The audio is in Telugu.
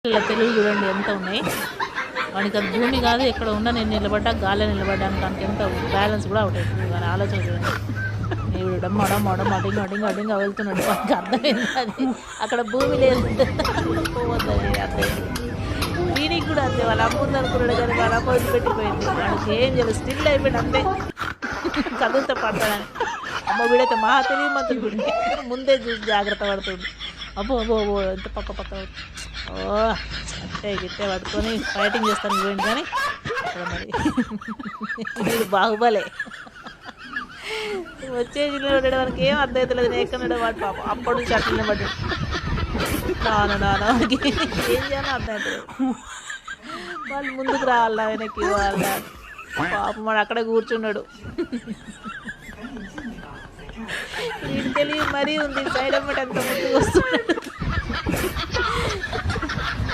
ఇలా తెలుగు చూడండి ఎంత ఉన్నాయి. వానికి అది భూమి కాదు, ఎక్కడ ఉన్నా నేను నిలబడ్డా గాలి నిలబడ్డాను. దానికి ఎంత బ్యాలెన్స్ కూడా అవుట్ అవుతుంది. కానీ ఆలోచన చూడండి. ఇప్పుడు డమ్మ డమ్మ డమ్మ అడింగ అడింగ అడింగ వెళ్తున్నాడు. వానికి అర్థమైంది అది అక్కడ భూమి లేదు పోవద్దని అర్థమైంది. వీడికి కూడా అంతే, వాళ్ళ అమ్మ ఉంది అనుకున్నాడు కానీ వాళ్ళ అమ్మ వదిలిపెట్టిపోయింది. వాడికి ఏం చేయలేదు, స్టిల్ అయిపోయింది అంతే. చదువుతో పడతాడని. అమ్మ వీడైతే మహా తెలియమంతుడు వీడి ముందే చూసి జాగ్రత్త పడుతుంది. అబ్బో అబ్బో అబ్బో ఎంత పక్క పక్క ఓ అంటే గిట్టే పట్టుకొని ఫైటింగ్ చేస్తాను పోయింది. కానీ ఇక్కడ మరి వీడు బాహుబలే. వచ్చే జిల్లా ఉండడం మనకి ఏం అర్థమవుతలేదు. నేను ఎక్కడ వాడు పాప అప్పటి నుంచి అట్లనే పడ్డాడు. నాన్నకి ఏం చేయాలో అర్థమవుతలేదు. వాళ్ళు ముందుకు రావాలా వెనక్కి వాళ్ళ పాప వాడు అక్కడే కూర్చున్నాడు. వీడికి తెలివి మరీ ఉంది. సైడ్ అమ్మటి అంత ముందుకు వస్తున్నాడు.